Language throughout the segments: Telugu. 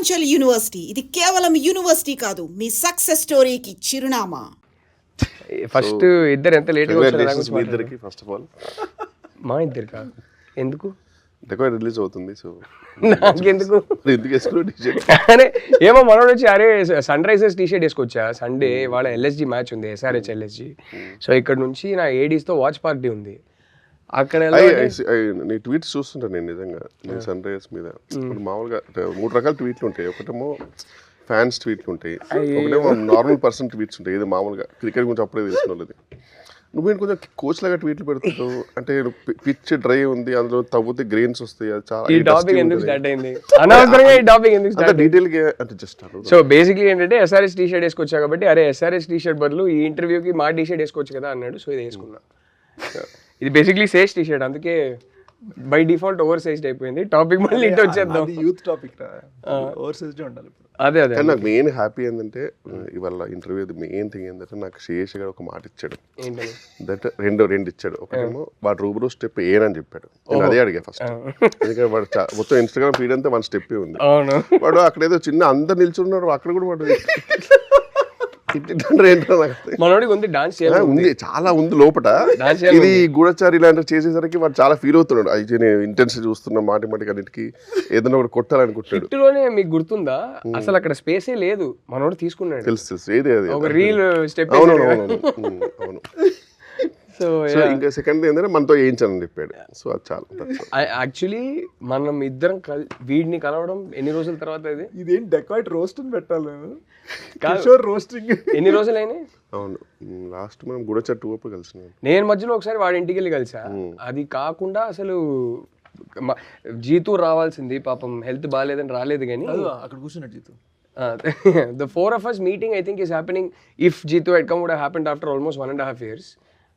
పూర్వాంచల్ యూనివర్సిటీ ఇది కేవలం యూనివర్సిటీ కాదు, మీ సక్సెస్ స్టోరీకి చిరునామా. ఫస్ట్ ఇద్దరు ఎంత లేట్గా మీ ఇద్దరికి ఫస్ట్ ఆఫ్ ఆల్ మా ఇద్దరు కాదు ఎందుకు డెకాయిట్ రిలీజ్ అవుతుంది. సో నాకెందుకు ఎందుకు వేసుకున్నావు టీషర్ట్? అరే ఏమో మనోడు వచ్చి అరే సన్ రైజర్స్ టీషర్ట్ వేసుకొచ్చా, సండే వాళ్ళ ఎల్ఎస్జి మ్యాచ్ ఉంది, ఎస్ఆర్హెచ్ ఎల్ఎస్జి. సో ఇక్కడ నుంచి నా ఏడీస్తో వాచ్ పార్టీ ఉంది అక్కడ. నీ ట్వీట్స్ చూస్తుంటాను నేను నిజంగా, నేను సన్ రైజర్స్ మీద ఇప్పుడు మామూలుగా 3 రకాల ట్వీట్లు ఉంటాయి. ఒకటేమో ఫ్యాన్స్ ట్వీట్లు ఉంటాయి, ఒకటేమో నార్మల్ పర్సన్ ట్వీట్స్ ఉంటాయి. ఇది మామూలుగా క్రికెట్ గురించి అప్పుడే తెలిసిన వాళ్ళది. నువ్వేంటి కొంచెం కోచ్ లాగా ట్వీట్లు పెడుతుంటావు అంటే పిచ్ డ్రై ఉంది, అందులో తవ్వుతే గ్రెయిన్స్ వస్తాయి. అది చాలా డీటెయిల్ గా అంటే జస్ట్. సో బేసిక్లీ ఏంటంటే ఎస్ఆర్హెచ్ టీ షర్ట్ వేసుకొచ్చా కాబట్టి అరే ఎస్ఆర్హెచ్ టీ షర్ట్ బదులు ఈ ఇంటర్వ్యూకి మా టీ షర్ట్ వేసుకోవచ్చు కదా అన్నాడు. సో ఇది వేసుకున్నా. ఇది బేసిక్లీ సేజ్ టీ షర్ట్, అందుకే బై డిఫాల్ట్ ఓవర్ సైజ్డ్ అయిపోయింది. టాపిక్ మళ్ళీ ఇటు వచ్చేద్దాం. యూత్ టాపిక్ ఓవర్ సైజ్డ్ ఉండాలి. అదే అదే నాకు మెయిన్ హ్యాపీ ఏంటంటే ఇవాళ ఇంటర్వ్యూ మెయిన్ థింగ్ ఏంటంటే నాకు శేష్ గారు ఒక మాట ఇచ్చాడు. ఏంటని దట్ రెండు ఇచ్చాడు. ఒకటేమో వాడు రూబరూ స్టెప్ ఏనని చెప్పాడు. నేను అదే అడిగా ఫస్ట్, ఎందుకంటే వాడు మొత్తం ఇన్స్టాగ్రామ్ ఫీడ్ అంతా 1 స్టెప్ ఉంది. వాడు అక్కడ ఏదో చిన్న అందరు నిల్చున్నారు, అక్కడ కూడా వాడు మనోడికి ఉంది డాన్స్ ఉంది, చాలా ఉంది లోపల. ఇది గూఢచారి ఇలాంటి చేసేసరికి వాడు చాలా ఫీల్ అవుతున్నాడు. అయితే నేను ఇంటెన్స్ చూస్తున్నా మాటికి అన్నిటికి ఏదైనా ఒకటి కొట్టాలనుకుంటాడు. ఇట్టులోనే మీకు గుర్తుందా అసలు అక్కడ స్పేసే లేదు, మనోడు తీసుకున్నాడు. తెలుసు ఏది అది ఒక రీల్ స్టెప్. అవును. సో ఇంకా సెకండ్ ఏంటంటే మనతో వేయించాలని చెప్పాడు. సో అది చాలా యాక్చువల్లీ మనం ఇద్దరం వీడిని కలవడం ఎన్ని రోజుల తర్వాత ఇదేం డెకాయిట్ రోస్ట్ పెట్టాలి రోస్టింగ్ ఎన్ని రోజులైనా. అవును, లాస్ట్ మనం గూఢచారి 2 అప్పుడు కలిసినాం. నేను మధ్యలో ఒకసారి వాడి ఇంటికి వెళ్ళి కలిసా. అది కాకుండా అసలు జీతూ రావాల్సింది, పాపం హెల్త్ బాగాలేదని రాలేదు. కానీ అక్కడ కూర్చున్నాడు Jeethu. The 4 of us meeting I think is happening. If Jeetu had come would have happened after almost 1.5 years.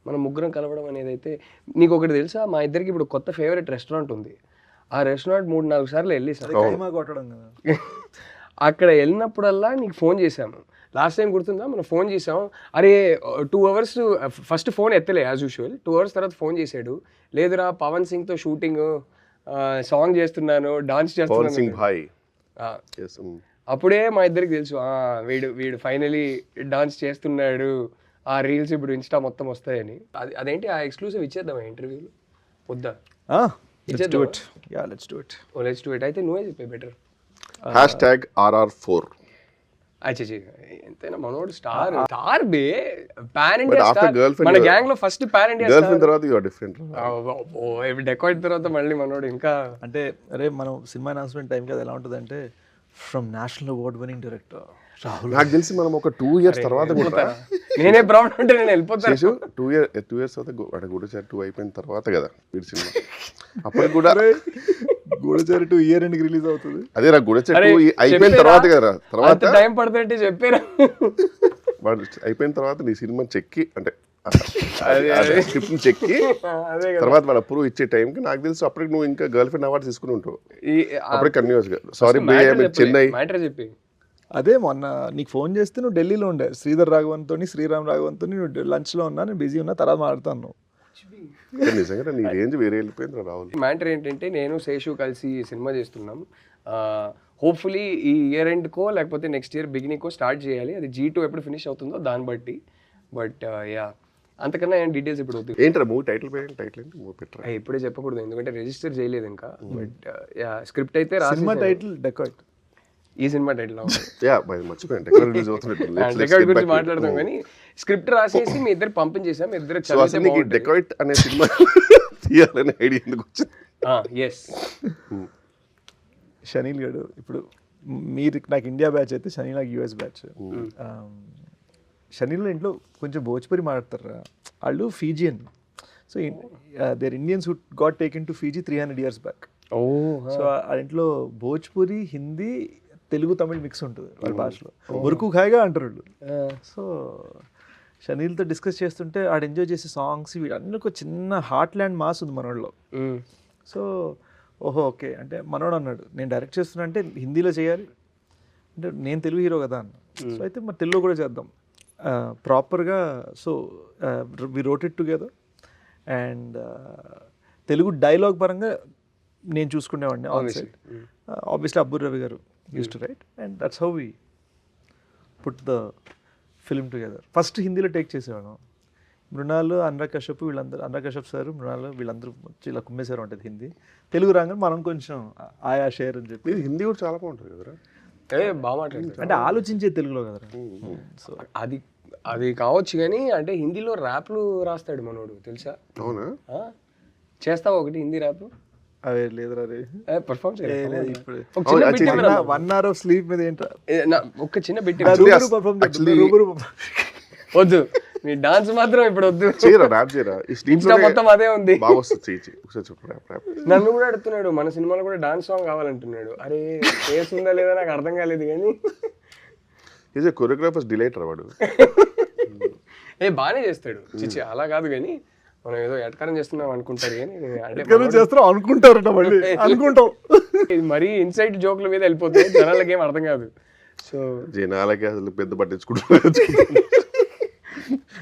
మనం ముగ్గురం కలవడం అనేది అయితే. నీకు ఒకటి తెలుసా, మా ఇద్దరికి ఇప్పుడు కొత్త ఫేవరెట్ రెస్టారెంట్ ఉంది. ఆ రెస్టారెంట్ 3-4 సార్లు వెళ్ళి అక్కడ వెళ్ళినప్పుడల్లా నీకు ఫోన్ చేశాము. లాస్ట్ టైం గుర్తుందా, మనం ఫోన్ చేసాం. అరే 2 hours ఫస్ట్ ఫోన్ ఎత్తలే యాజ్ యూజువల్. 2 hours తర్వాత ఫోన్ చేశాడు. లేదురా పవన్ సింగ్తో షూటింగ్, సాంగ్ చేస్తున్నాను, డాన్స్ చేస్తున్నాను. అప్పుడే మా ఇద్దరికి తెలుసు వీడు ఫైనలీ డాన్స్ చేస్తున్నాడు, ఆ రీల్స్ ఇప్పుడు ఇన్స్టా మొత్తం వస్తాయని. అదేంటి ఆ ఎక్స్క్లూసివ్ ఇచ్చేద్దాం ఇంటర్వ్యూలో వద్దా? Let's do it. అయితే నువ్వే చెప్పే బెటర్. #RR4. ఎంతైనా మనోడు స్టార్ బే, పాన్ ఇండియా స్టార్. మన గ్యాంగ్ లో ఫస్ట్ పాన్ ఇండియా స్టార్. తర్వాత యు ఆర్ డిఫరెంట్. డెకాయిట్ తర్వాత మళ్ళీ మనోడు ఇంకా అంటే అరే మనం సినిమా అనౌన్స్మెంట్ టైం కదా ఎలా ఉంటుంది అంటే from national award winning director Rahul. నాకు తెలిసి మనం ఒక 2 years తర్వాత కూడా నేనే ప్రాబ్లం అంటే నేను వెళ్ళిపోతాను. 2 years తర్వాత గూఢచారి 2 అయిపోయిన తర్వాత కదా వీడి సినిమా. అప్పుడు కూడా గూఢచారి 2 ఇయర్ ఎండ్కి రిలీజ్ అవుతుంది. అదే నాకు గూఢచారి 2 అయిపోయిన తర్వాత కదా, తర్వాత టైం పడుతుంటే చెప్పారా. వాడు అయిపోయిన తర్వాత నీ సినిమా చెక్కి అంటే స్క్రిప్ట్ చెక్కి తర్వాత వాడు అప్రూవ్ ఇచ్చే టైంకి నాకు తెలుసు అప్పటికి నువ్వు ఇంకా గర్ల్ ఫ్రెండ్ అవార్డు తీసుకుని ఉంటావు. అప్పటికి కన్యూస్ గా సారీ చెన్నై చెప్పి. అదే మొన్న నీకు ఫోన్ చేస్తే నువ్వు ఢిల్లీలో ఉండే శ్రీధర్ రాఘవన్తో శ్రీరామ్ రాఘవన్తో నువ్వు లంచ్లో ఉన్నా, నేను బిజీ ఉన్నా, తర్వాత మాట్లాడతాను. నిజంగా నీ రేంజ్ వేరే వెళ్ళిపోయింది రాహుల్. మ్యాటర్ ఏంటంటే నేను శేషు కలిసి సినిమా చేస్తున్నాం. హోప్ఫుల్లీ ఈ ఇయర్ ఎండ్కో లేకపోతే నెక్స్ట్ ఇయర్ బిగినింగ్కో స్టార్ట్ చేయాలి. అది G2 ఎప్పుడు ఫినిష్ అవుతుందో దాన్ని బట్టి. బట్ యా అంతకన్నా ఏం డీటెయిల్స్ ఇప్పుడు అవుతుంది. ఏంట్రా మూవీ టైటిల్ ఏంటి మూవీ పెట్టరా? ఇప్పుడే చెప్పకూడదు ఎందుకంటే రిజిస్టర్ చేయలేదు ఇంకా. బట్ యా స్క్రిప్ట్ అయితే సినిమా టైటిల్ డెకాయిట్. ఈ సినిమా టైటిల్ మర్చిపోయాను డెకాయిట్ గురించి మాట్లాడదాం కానీ స్క్రిప్ట్ రాసేసి మీ ఇద్దరు పంపించేసాం. మీ ఇద్దరు డెకాయిట్ అనే సినిమా తీయాలనే ఐడియా ఎందుకు వచ్చింది? ఎస్ షనీల్ గడు ఇప్పుడు మీరు నాకు ఇండియా బ్యాచ్ అయితే షనీల్ నాకు US బ్యాచ్. షనీల్ ఇంట్లో కొంచెం భోజ్పురి మాట్లాడతారు వాళ్ళు, Fijian. So there Indians who got taken to Fiji 300 years back. So ఆ ఇంట్లో భోజ్పురి, హిందీ, తెలుగు, తమిళ్ మిక్స్ ఉంటుంది వాళ్ళ భాషలో. మురుకు ఖాయిగా అంటారు వాళ్ళు. సో షనీల్తో డిస్కస్ చేస్తుంటే ఆడు ఎంజాయ్ చేసే సాంగ్స్ వీడన్నీ ఒక చిన్న హార్ట్ ల్యాండ్ మాస్ ఉంది మనోళ్ళలో. సో ఓహో ఓకే అంటే మనోడు అన్నాడు నేను డైరెక్ట్ చేస్తున్నా అంటే హిందీలో చేయాలి అంటే నేను తెలుగు హీరో కదా అన్న. సో అయితే మరి తెలుగులో కూడా చేద్దాం ప్రాపర్గా. So we wrote it together and Telugu dialogue పరంగా నేను చూసుకునేవాడిని on set. Obviously Abburi Ravi garu used to write and that's how we put the film together. First హిందీలో టేక్ చేసేవాడు. మృణాలు, అనురాగ్ కశ్యప్ వీళ్ళందరూ, అనురాగ్ కశ్యప్ సార్, మృణాలు వీళ్ళందరూ వచ్చి ఇలా కుమ్మేశారు ఉంటుంది హిందీ. తెలుగు రాగానే మనం కొంచెం ఆయా షేర్ అని చెప్పి. మీరు హిందీ కూడా చాలా బాగుంటుంది కదరా. బాగా మాట్లాడతారు. అంటే ఆలోచించే తెలుగులో కదరా. సో అది కావచ్చు కానీ అంటే హిందీలో ర్యాప్లు రాస్తాడు మనోడు తెలుసా? అవునా? చేస్తావా ఒకటి హిందీ ర్యాప్? అవే లేదురా రే, పర్ఫామ్ ఇప్పుడు ఒక చిన్న బిట్ 1 hour of sleep మీద ఏంట్రా ఒక చిన్న బిట్ Actually- వద్దు, నీ డాన్స్ మాత్రం ఇప్పుడు వద్దు. చేయరా ర్యాప్ చేయరా. ఈ స్లీప్ ఇన్స్టా మొత్తం అదే ఉంది. బాగా వస్తుంది. చేయి ఒకసారి చెప్పు ర్యాప్ ర్యాప్. నన్ను కూడా అడుగుతున్నాడు మన సినిమాలో కూడా డాన్స్ సాంగ్ కావాలంటున్నాడు. అరే ఫేస్ ఉందా లేదా నాకు అర్థం కాలేదు కానీ ఈజ్ ఏ కొరియోగ్రాఫర్స్ డిలైటర్ వాడు. బాగానే చేస్తాడు. చిచి అలా కాదు కానీ మనం ఏదో ఎటకారం చేస్తున్నాం అనుకుంటారు కానీ అంటే చేస్తాం అనుకుంటారట మళ్ళీ అనుకుంటాం. ఇది మరీ ఇన్సైట్ జోక్ల మీద వెళ్ళిపోతే జనాలకి ఏం అర్థం కాదు. సో జనాలకి అసలు పెద్ద పట్టించుకుంటున్నారు.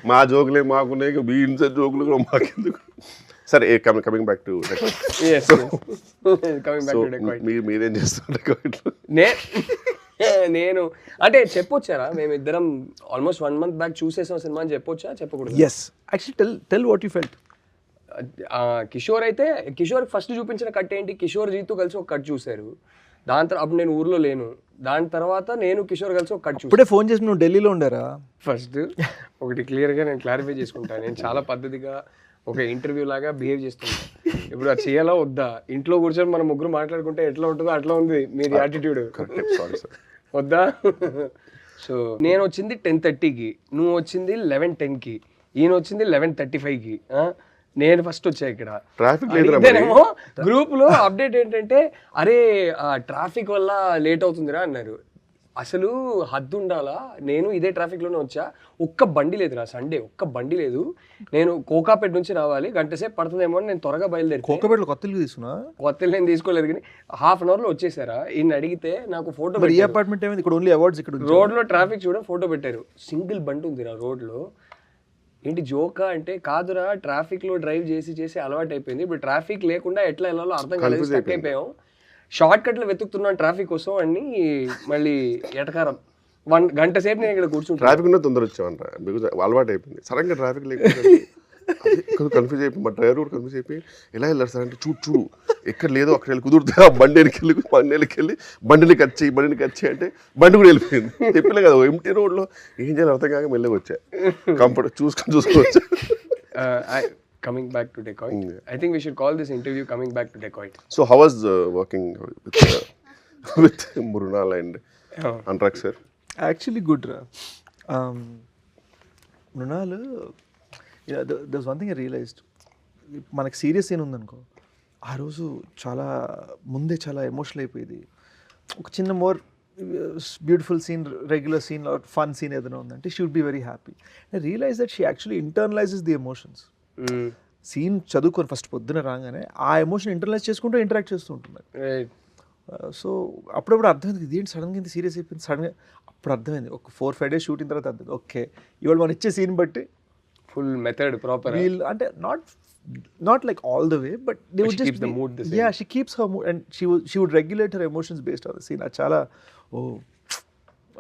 మా జోకులే మాకున్నాయి, మీ ఇన్సైడ్ జోకులు కూడా మాకెందుకు. సరే కమింగ్ బ్యాక్ టు మీరేం చేస్తున్నారు? నేను అంటే చెప్పొచ్చారా మేమిద్దరం ఆల్మోస్ట్ 1 month బ్యాక్ చూసేసాం సినిమా అని చెప్పొచ్చా చెప్పకూడదు? Yes actually tell what you felt. Kishore అయితే కిషోర్ ఫస్ట్ చూపించిన కట్ ఏంటి, కిషోర్ జీతు కలిసి ఒక కట్ చూశారు. దాని తర్వాత అప్పుడు నేను ఊర్లో లేను. దాని తర్వాత నేను కిషోర్ కలిసి ఒక కట్ చూసాను. ఇప్పుడే ఫోన్ చేసి నువ్వు ఢిల్లీలో ఉండారా? ఫస్ట్ ఒకటి క్లియర్గా నేను క్లారిఫై చేసుకుంటాను. నేను చాలా పద్ధతిగా ఒక ఇంటర్వ్యూ లాగా బిహేవ్ చేస్తున్నాను. ఇప్పుడు అది చేయాలా వద్దా? ఇంట్లో కూర్చొని మనం ముగ్గురు మాట్లాడుకుంటే ఎట్లా ఉంటుందో అట్లా ఉంది మీది యాటిట్యూడ్. వద్దా? సో నేను వచ్చింది 10:30కి, నువ్వు వచ్చింది 11:10కి, ఈయన వచ్చింది 11:35కి. నేను ఫస్ట్ వచ్చా ఇక్కడ. ఇదేనేమో గ్రూప్ లో అప్డేట్ ఏంటంటే అరే ట్రాఫిక్ వల్ల లేట్ అవుతుందిరా అన్నారు. అసలు హద్దు ఉండాలా, నేను ఇదే ట్రాఫిక్ లోనే వచ్చా, ఒక్క బండి లేదురా సండే, ఒక్క బండి లేదు. నేను కోకాపేట నుంచి రావాలి, గంట సేపు పడుతుందేమో అని నేను త్వరగా బయలుదేరి. కోకాపేటలో కొత్తలు తీసుకున్నా? కొత్తలు నేను తీసుకోలేదు కానీ ½ an hour లో వచ్చేసారా. ఈయన అడిగితే నాకు ఫోటో ఈ అపార్ట్మెంట్ ఏమైంది ఇక్కడ ఓన్లీ అవార్డ్స్ ఇక్కడ రోడ్ లో ట్రాఫిక్ చూడ ఫోటో పెట్టారు. సింగిల్ బండి ఉందిరా రోడ్ లో. ఏంటి జోకా అంటే కాదురా, ట్రాఫిక్ లో డ్రైవ్ చేసి చేసి అలవాటు అయిపోయింది. ఇప్పుడు ట్రాఫిక్ లేకుండా ఎట్లా వెళ్ళాలో అర్థం కాలేదు, స్టక్ అయిపోయాం. షార్ట్ కట్లు వెతుకుతున్నాను ట్రాఫిక్ కోసం అని మళ్ళీ ఎటకారం. 1 గంట సేపు నేను ఇక్కడ కూర్చుంటాను. ట్రాఫిక్ ఉన్న తొందర వచ్చామంట, బికాజ్ అలవాటు అయిపోయింది. సడన్గా ట్రాఫిక్ లేకపోతే కన్ఫ్యూజ్ అయిపోయి మా డ్రైవర్ కూడా కన్ఫ్యూజ్ అయిపోయి ఎలా వెళ్ళారు సార్ అంటే చూడు ఎక్కడ లేదో అక్కడ వెళ్ళి కుదురుతా, బండికి వెళ్ళి బండిని కట్ చేయి అంటే బండి కూడా వెళ్ళిపోయింది. చెప్పలే కదా ఎంటీ రోడ్లో ఏం చేయాలి అర్థం కాక మెల్లగా వచ్చా. Comfort చూసుకోవచ్చా. Coming back to Dacoit, I think we should call this interview Coming Back to Dacoit. So how was working with Mrunal and Anurag sir? Actually good ra. Mrunal, there's one thing I realized. మనకి సీరియస్ సీన్ ఉందనుకో, ఆ రోజు చాలా ముందే చాలా ఎమోషనల్ అయిపోయింది. ఒక చిన్న more beautiful scene, regular scene, fun scene ఏదైనా ఉందంటే she would be very happy. I realize that she actually internalizes the emotions. Scene చదువుకొని ఫస్ట్ పొద్దున రాగానే ఆ ఎమోషన్ ఇంటర్నలైజ్ చేసుకుంటూ ఇంటరాక్ట్ చేస్తూ ఉంటున్నారు. సో అప్పుడప్పుడు అర్థమైంది ఇదేంటి సడన్గా ఇంత సీరియస్ అయిపోయింది. సడన్గా అప్పుడు అర్థమైంది ఒక 4-5 days షూటింగ్ తర్వాత అర్థమైంది ఓకే ఇవాళ మనం ఇచ్చే సీన్ బట్టి ఫుల్ మెథడ్ ప్రాపర్ అంటే not like all the way, but they would just keeps the mood the same. Yeah, she keeps her mood and she would regulate her emotions based on the scene. Achala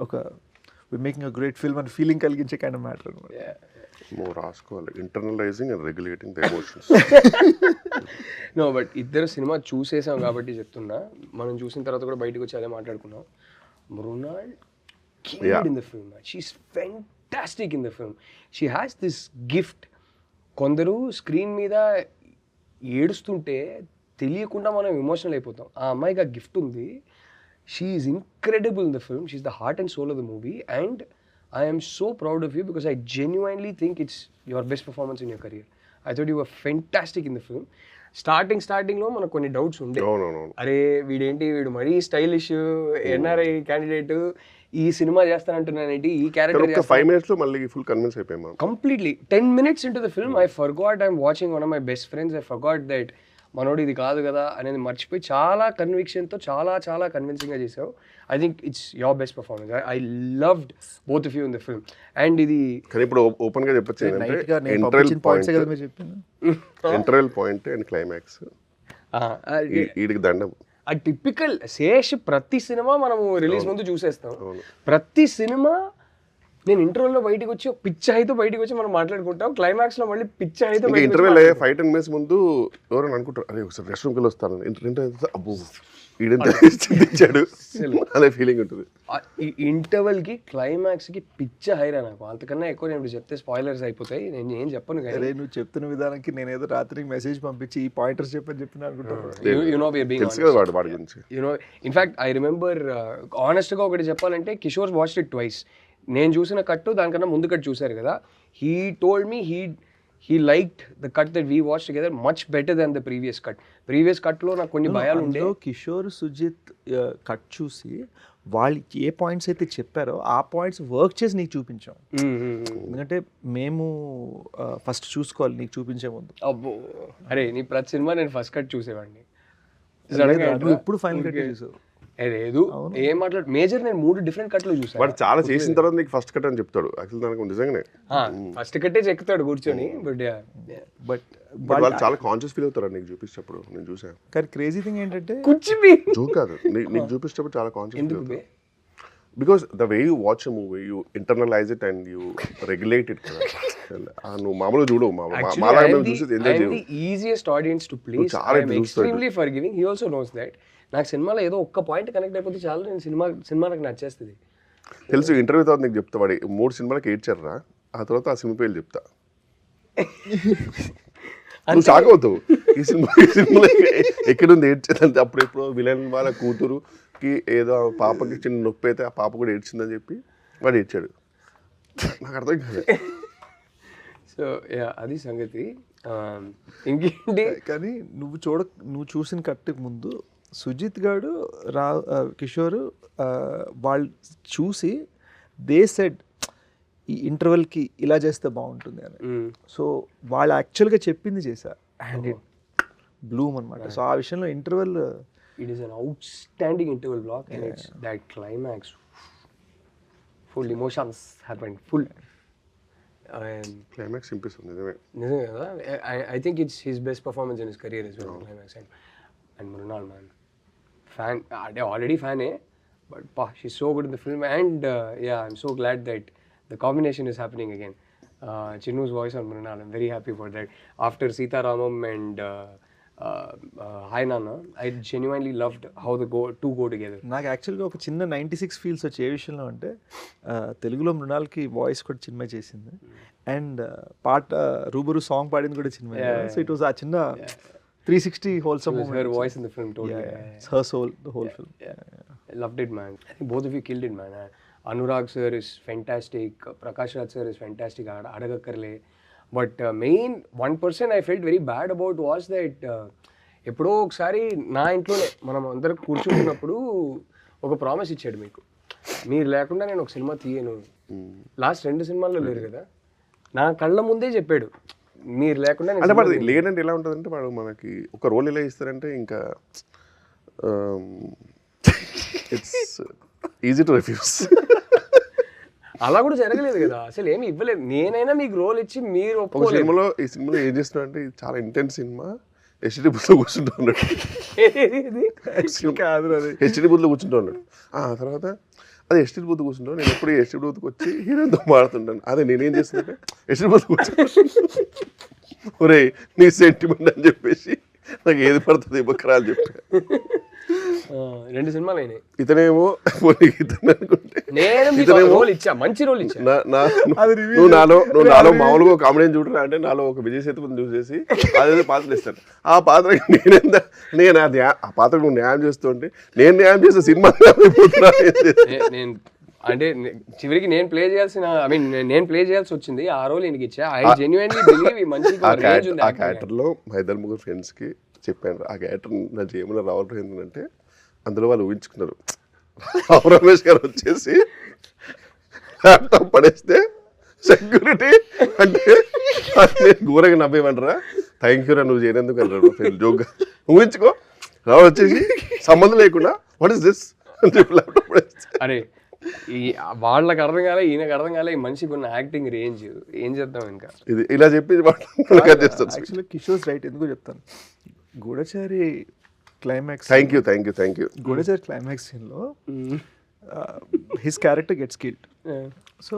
okay, we're making a great film and feeling కలిగించే kind of matter. Yeah. More రాసుకోవాలి, internalising and regulating the emotions. No but ఇద్దరు సినిమా చూసేసాం కాబట్టి చెప్తున్నా, మనం చూసిన తర్వాత కూడా బయటకు వచ్చి అదే మాట్లాడుకున్నాం. Mrunal killed in the film. She's fantastic in the film. She has this gift. కొందరు స్క్రీన్ మీద ఏడుస్తుంటే తెలియకుండా మనం ఎమోషనల్ అయిపోతాం. ఆ అమ్మాయికి ఆ గిఫ్ట్ ఉంది. She is incredible in the film. She is the heart and soul of the movie and I am so proud of you because I genuinely think it's your best performance in your career. I thought you were fantastic in the film. స్టార్టింగ్లో మనకు కొన్ని డౌట్స్ ఉండే, అరే వీడు మరీ స్టైలిష్ ఎన్ఆర్ఐ క్యాండిడేట్ ఈ సినిమా చేస్తానంటున్నానేంటి, ఈ క్యారెక్టర్ 5 minutes లో మళ్ళీ ఫుల్ కన్విన్స్ అయిపోయాం. Completely 10 minutes into the film I forgot I'm watching one of my best friends. I forgot that మనోడు ఇది కాదు కదా అనేది మర్చిపోయి చాలా కన్విక్షన్తో చాలా కన్విన్సింగ్గా చేసావు. I think it's your best performance. I loved both of you in the film. And ఇది కానీ ఇప్పుడు ఓపెన్ గా చెప్పొచ్చు ఇంటర్వెల్ పాయింట్ అండ్ క్లైమాక్స్ వీడికి దండం. ఆ టిపికల్ శేష్ ప్రతి సినిమా మనము రిలీజ్ ముందు చూసేస్తాం. ప్రతి సినిమా నేను ఇంటర్వెల్లో బయటికి వచ్చి పిచ్చ అయితే బయటికి వచ్చి మనం మాట్లాడుకుంటాం. క్లైమాక్స్ లో మళ్ళీ పిచ్చ అయితే ఇంటర్వెల్ 5-10 minutes ముందు ఎవరైనా అనుకుంటారు అరే ఒకసారి రెస్ట్ రూమ్కి వెళ్ళి వస్తాను, ఇంటర్వెల్ అబ్బో చింతించాడు అనే ఫీలింగ్ ఉంటుంది. ఈ ఇంటర్వెల్ కి క్లైమాక్స్ కి పిచ్చ హైరా నాకు. అంతకన్నా ఎక్కువ నేను ఇప్పుడు చెప్తే స్పాయిలర్స్ అయిపోతాయి, నేను ఏం చెప్పను. అరే నువ్వు చెప్తున్న విధానానికి నేను ఏదో రాత్రికి మెసేజ్ పంపించి ఈ పాయింటర్స్ చెప్పిన అనుకుంటాను. వాడి గురించి ఇన్ఫాక్ట్ ఐ రిమెంబర్ ఆనెస్ట్ గా ఒకటి చెప్పాలంటే, కిషోర్ వాచ్డ్ ఇట్ ట్వైస్. నేను చూసిన కట్టు దానికన్నా ముందు కట్ చూసారు కదా, he told me he liked the cut that we watched together much better than the previous cut. Previous cut లో నాకు కొన్ని భయాలు ఉండే. కిషోర్ సుజిత్ కట్ చూసి వాళ్ళు ఏ పాయింట్స్ అయితే చెప్పారో ఆ పాయింట్స్ వర్క్ చేసి నీకు చూపించాం. ఎందుకంటే మేము ఫస్ట్ చూసుకోవాలి నీకు చూపించే ముందు. అబ్బో అరే నీ ప్రతి సినిమా నేను ఫస్ట్ కట్ చూసేవాడిని. ఎప్పుడు ఫైనల్ కట్ చూసావు? లేదు ఏం మాట్లాడు మేజర్, నేను 3 డిఫరెంట్ కట్లు చూసాను. బట్ చాలా చేసిన తర్వాత నీకు ఫస్ట్ కట్ అని చెప్తాడు. యాక్చువల్ దానికి నిజంగానే ఫస్ట్ కట్టే చెక్కుతాడు కూర్చొని. బట్ వాళ్ళు చాలా కాన్షియస్ ఫీల్ అవుతారు నీకు చూపించేటప్పుడు. నేను చూసాను. కానీ క్రేజీ థింగ్ ఏంటంటే జోక్ కాదు, నీకు చూపించేటప్పుడు చాలా కాన్షియస్ ఫీల్ అవుతారు. Because the way you watch a movie you internalise it and you regulate it కదా. నువ్వు మామూలుగా చూడవు, మామూలుగా చూసి ఎంజాయ్ చేయవు. Easiest audience to please. I am extremely forgiving. He also knows that. నాకు సినిమాలో ఏదో ఒక్క పాయింట్ కనెక్ట్ అయిపోతే చాలు, నేను సినిమా నాకు నచ్చేస్తుంది. తెలుసు. ఇంటర్వ్యూ తర్వాత నీకు చెప్తా, వాడి 3 సినిమాలకి ఏడ్చారా, ఆ తర్వాత ఆ సినిమా పేర్లు చెప్తా. నువ్వు షాక్ అవుతావు. ఈ సినిమాలో ఎక్కడుంది ఏడ్చేదంటే అప్పుడు ఎప్పుడో విలన్ వాళ్ళ కూతురుకి ఏదో పాపకి చిన్న నొప్పి అయితే ఆ పాప కూడా ఏడ్చిందని చెప్పి వాడు ఏడ్చాడు. నాకు అర్థం కాదు. సో అది సంగతి. ఇంకేంటి కానీ నువ్వు చూసిన కట్టుకు ముందు సుజిత్ గారు కిషోర్ వాళ్ళు చూసి దే సెడ్ ఈ ఇంటర్వెల్కి ఇలా చేస్తే బాగుంటుంది అని. సో వాళ్ళు యాక్చువల్గా చెప్పింది చేశారు అండ్ ఇట్ బ్లూమ్ అనమాట. సో ఆ విషయంలో interval it is an outstanding interval block and it's that climax full emotions happened full. Climax ఇంపిస్తుంది నిజమే కదా. I think it's his best performance in his career as well. Climax and Mrunal man fan, అంటే ఆల్రెడీ ఫ్యానే, but she's so good in the film and yeah, I'm so glad that the combination is happening again. Chinnu's voice on Mrunal, I'm very happy for that. After Sita Ramam and Hi Nana, I genuinely loved how the two go together. నాకు యాక్చువల్గా ఒక చిన్న 96 ఫీల్స్ వచ్చే ఏ విషయంలో అంటే తెలుగులో మృణాల్కి వాయిస్ కూడా చిన్మయ చేసింది అండ్ పాట రూబరు సాంగ్ పాడింది కూడా చిన్మయ. సో ఇట్ వాస్ ఆ చిన్న 360 wholesome moment. Her voice in the film told me. It's her soul, the whole film. I loved it, man. I think both of you killed it, man. Anurag sir is fantastic. Prakash Raj sir is fantastic. Adagakkarle. But main one person I felt very bad about was that ఎప్పుడో ఒకసారి నా ఇంట్లోనే మనం అందరం కూర్చుంటున్నప్పుడు ఒక ప్రామిస్ ఇచ్చాడు మీకు, మీరు లేకుండా నేను ఒక సినిమా తీయను. లాస్ట్ 2 సినిమాల్లో లేరు కదా, నా కళ్ళ ముందే చెప్పాడు మీరు లేకుండా. అంటే మరి లేదంటే ఎలా ఉంటుందంటే వాడు మనకి ఒక రోల్ ఎలా ఇస్తారంటే ఇంకా ఇట్స్ ఈజీ టు రిఫ్యూజ్. అలా కూడా జరగలేదు కదా, అసలు ఏమి ఇవ్వలేదు. నేనైనా మీకు రోల్ ఇచ్చి మీరు ఒక సినిమాలో ఈ సినిమాలో ఏం చేస్తున్నా అంటే ఇది చాలా ఇంటెన్స్ సినిమా, హెచ్డి బూత్లో కూర్చుంటూ ఉన్నాడు. హెచ్డి బూత్లో కూర్చుంటూ ఉన్నాడు. తర్వాత అది హెచ్డి బూత్ కూర్చుంటాను. నేను ఎప్పుడు హెచ్డి బూత్కి వచ్చి హీరోతో మాడుతుంటాను. అదే నేనేం చేస్తుంటే హెచ్డి బూత్ కూర్చుంటాను. ఒరే నీ సెంటిమెంట్ అని చెప్పేసి నాకు ఏది పడుతుంది బొక్కరాలు చెప్పా. 2 సినిమాలు అయినాయి. ఇతనేమో ఇతను అనుకుంటే మంచి రోల్ ఇచ్చా. నువ్వు నాలో మామూలుగా ఒక కామెడీ చూడరా అంటే నాలో ఒక విజయ్ సేతుపతి చూసేసి అదే పాత్రలు ఇస్తాను. ఆ పాత్రకి నేను ఆ పాత్రకు నువ్వు న్యాయం చేస్తూ ఉంటే నేను న్యాయం చేసే సినిమా నేను అంటే చివరికి నేను ప్లే చేయాల్సి వచ్చింది. ఆ రోల్ ఈయనకి ఇచ్చా. ఐ జెన్యుయిన్లీ బిలీవ్ మంచి ఆ క్యారెక్టర్లో మా 2-3 ఫ్రెండ్స్కి చెప్పాను. ఆ క్యారెక్టర్ నా జీవనంలో రావడం ఏంటంటే అందులో వాళ్ళు ఊహించుకున్నారు రావు రమేష్ గారు వచ్చేసి ల్యాప్టాప్ పడేస్తే సెక్యూరిటీ అంటే నేను ఘోరంగా నవ్వేమంటారా, థ్యాంక్ యూ రా నువ్వు చేయనందుకు అన్నాడు జోక్గా. ఊహించుకో రావు వచ్చేసి సంబంధం లేకుండా వాట్ ఇస్ దిస్ అని చెప్పి ల్యాప్టాప్ పడేస్తే. అరే వాళ్ళకి అర్థం కాలే, ఈయనకు అర్థం కాలే. ఈ మనిషికి ఉన్న యాక్టింగ్ రేంజ్ ఏం చేద్దాం ఇంకా. ఇది ఇలా చెప్పి చేస్తాను. యాక్చువల్లీ కిషోర్ రైట్, ఎందుకు చెప్తాను. గూఢచారి climax thank you Goodachari climax సీన్లో his character gets killed. So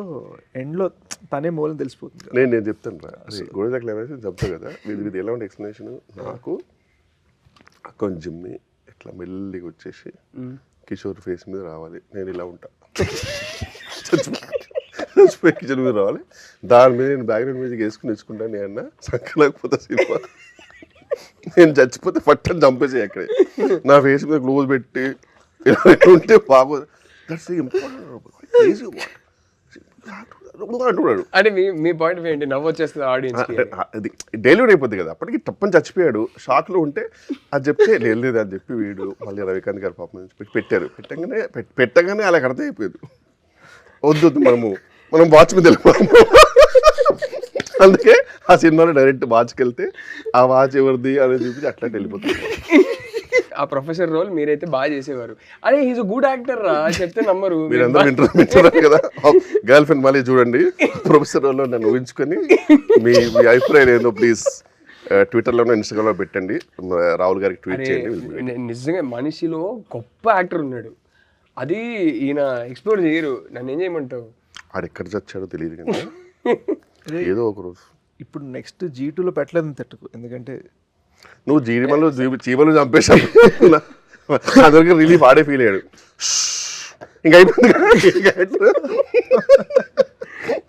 ఎండ్లో తనే మూలం తెలిసిపోతుంది. నేను చెప్తాను రా, గోడజా క్లైమాక్స్ చెప్తా కదా, ఇది ఎలా ఉంటే ఎక్స్ప్లెనేషన్. నాకు అకౌంట్ జిమ్ని ఇట్లా మెల్లిగా వచ్చేసి కిషోర్ ఫేస్ మీద రావాలి, నేను ఇలా ఉంటా, చచ్చిపోయి కిచెన్ మీద రావాలి, దాని మీద నేను బ్యాక్గ్రౌండ్ మ్యూజిక్ వేసుకుని తెచ్చుకుంటాను. నేను అన్న సంకలేకపోతే సినిమా, నేను చచ్చిపోతే పట్టని చంపేసి అక్కడే నా ఫేస్ మీద క్లోజ్ పెట్టి ఇలా ఉంటే బాగోదు. దట్స్ ఇంపార్టెంట్ అంటున్నాడు. అంటే మీ పాయింట్ ఏంటి? నవ్వు వచ్చేస్తుంది ఆడియన్స్. అది డెలివరీ అయిపోద్ది కదా, అప్పటికి తప్పని చచ్చిపోయాడు, షాక్లో ఉంటే అది చెప్తే లేదు అని చెప్పి వీడు మళ్ళీ రవికాంత్ గారు పాపం పెట్టారు. పెట్టగానే అలా అర్థం అయిపోయింది, వద్దు మనం వాచ్ మీద వెళ్ళిపోతాము. అందుకే ఆ సినిమాలో డైరెక్ట్ వాచ్కి వెళ్తే ఆ వాచ్ ఎవరిది అనేది చూపించి అట్లా వెళ్ళిపోతుంది. ఆ ప్రొఫెసర్ రోల్ మీరైతే బాగా చేసేవారు. అరే హీస్ గుడ్ యాక్టర్ రా చెప్తే నమ్మరు. మీరందరూ వింటున్నారు కదా, గర్ల్ ఫ్రెండ్ మళ్ళీ చూడండి ప్రొఫెసర్ రోల్లో నన్ను ఊహించుకొని మీ అభిప్రాయం ఏందో ప్లీజ్ ట్విట్టర్లోనో ఇన్స్టాగ్రామ్లో పెట్టండి, రాహుల్ గారికి ట్వీట్ చేయండి. నిజంగా మనిషిలో గొప్ప యాక్టర్ ఉన్నాడు, అది ఈయన ఎక్స్ప్లోర్ చేయరు. నన్ను ఏం చేయమంటావు? ఆడు ఎక్కడ చచ్చాడో తెలియదు కదా, ఏదో ఒక రోజు. ఇప్పుడు నెక్స్ట్ G2లో పెట్టలేదు తిట్టుకు, ఎందుకంటే నువ్వు చీమలు చంపేశావు, అందరికి రిలీఫ్ ఆడే ఫీల్ అయ్యాడు. ఇంకా అయిపోయింది.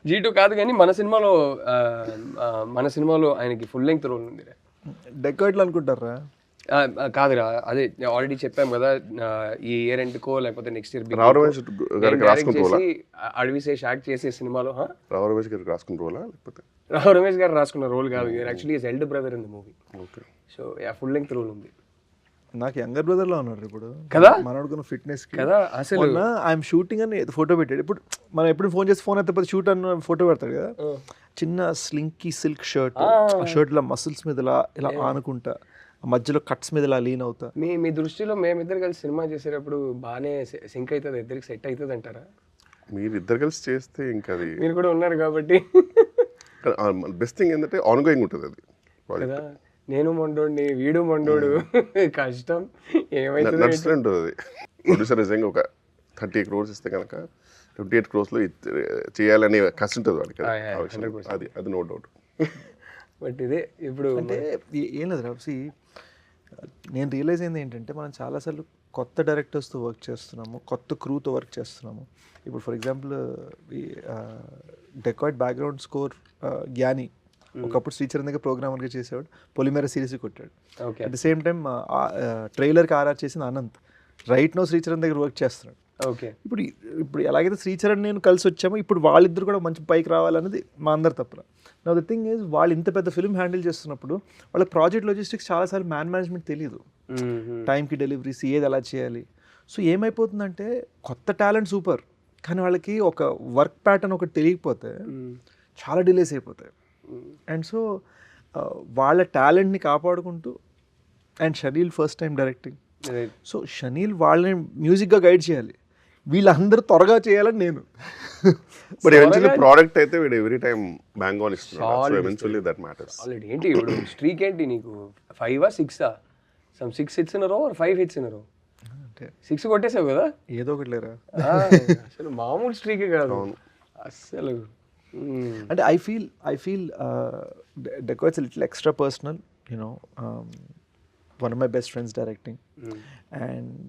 G2 కాదు కానీ మన సినిమాలో ఆయనకి ఫుల్ లెంగ్త్ రోల్ ఉంది. డెకాయిట్లు అనుకుంటారా? కాదురా, అదే ఆల్రెడీ చెప్పాం కదా, ఈ ఇయర్ ఎండ్కో లేకపోతే నెక్స్ట్ ఇయర్ అడవిశేష్ యాక్ట్ చేసే సినిమాలో రావు రమేష్ గారికి రాసుకున్న రోలా, లేకపోతే రావు రమేష్ గారు రాసుకున్న రోల్ కాదు, actually his elder brother in the movie. Okay. So full length role ఉంది. నాకు యంగర్ బ్రదర్ లో ఉన్నాడు ఇప్పుడు కదా, మనోడుకున్న ఫిట్నెస్ కదా. అసలు ఐఎమ్ షూటింగ్ అని ఫోటో పెట్టాడు. ఇప్పుడు మనం ఎప్పుడు ఫోన్ చేసి ఫోన్ అయితే షూట్ అన్న ఫోటో పెడతాడు కదా, చిన్న స్లింకీ సిల్క్ షర్ట్, ఆ షర్ట్ ఇలా మసిల్స్ మీద ఇలా ఆనుకుంటా, మధ్యలో కట్స్ మీద ఇలా లీన్ అవుతా. మీ దృష్టిలో మేమిద్దరు కలిసి సినిమా చేసేటప్పుడు బాగానే సింక్ అవుతుంది, ఇద్దరికి సెట్ అవుతుంది అంటారా? మీరు ఇద్దరు కలిసి చేస్తే ఇంకా అది, మీరు కూడా ఉన్నారు కాబట్టి బెస్ట్ థింగ్ ఏంటంటే ఆన్ గోయింగ్ ఉంటుంది అది కదా. నేను మొండోడిని, వీడు మొండోడు, కష్టం ఏమైతుంది నడుస్తుంటుంది అది. ప్రొడ్యూసర్ నిజంగా ఒక 30 crores ఇస్తే కనుక 28 crores చేయాలని కష్టం ఉంటుంది వాడికి, అది నో డౌట్. బట్ ఇదే ఇప్పుడు అంటే ఏం లేదు రాసి, నేను రియలైజ్ అయింది ఏంటంటే మనం చాలాసార్లు కొత్త డైరెక్టర్స్తో వర్క్ చేస్తున్నాము, కొత్త క్రూతో వర్క్ చేస్తున్నాము. ఇప్పుడు ఫర్ ఎగ్జాంపుల్ ఈ డెకాయిట్ బ్యాక్గ్రౌండ్ స్కోర్ జ్ఞాని ఒకప్పుడు శ్రీచరణ్ దగ్గర ప్రోగ్రామర్గా చేసేవాడు, పొలిమేర సిరీస్ కొట్టాడు. అట్ ద సేమ్ టైం ట్రైలర్కి ఆర్ఆర్ చేసిన అనంత్ రైట్ నో శ్రీచరణ్ దగ్గర వర్క్ చేస్తున్నాడు. ఓకే. ఇప్పుడు ఎలాగైతే శ్రీచరణ్ నేను కలిసి వచ్చామో, ఇప్పుడు వాళ్ళిద్దరు కూడా మంచి పైకి రావాలన్నది మా అందరి తప్పన. నా ద థింగ్ ఈజ్, వాళ్ళు ఇంత పెద్ద ఫిల్మ్ హ్యాండిల్ చేస్తున్నప్పుడు వాళ్ళ ప్రాజెక్ట్ లాజిస్టిక్స్ చాలాసార్లు మేనేజ్మెంట్ తెలియదు, టైంకి డెలివరీస్ ఏది ఎలా చేయాలి. సో ఏమైపోతుందంటే కొత్త టాలెంట్ సూపర్, కానీ వాళ్ళకి ఒక వర్క్ ప్యాటర్న్ ఒకటి తెలియకపోతే చాలా డిలేస్ అయిపోతాయి. అండ్ సో వాళ్ళ టాలెంట్ని కాపాడుకుంటూ, and chenille first time directing, so chenille వాళ్ళని మ్యూజిక్గా గైడ్ చేయాలి, వీళ్ళందరూ త్వరగా చేయాలని నేను. బట్ ఎవెన్చువల్లీ ప్రోడక్ట్ అయితే వీడు ఎవ్రీ టైం బ్యాంగ్ ఆన్ ఇస్తున్నాడు, so eventually that matters. Already ఏంటి ఇప్పుడు స్ట్రీక్ ఏంటి నీకు, 5 or 6 some 6 hits in a row or 5 hits in a row? అంటే 6 కొట్టేసావు కదా, ఏదో ఒకటి లేరా. అసలు మామూలు స్ట్రీకే కాదు అసలు. అంటే I feel dacoits little extra personal, you know, one of my best friends directing, and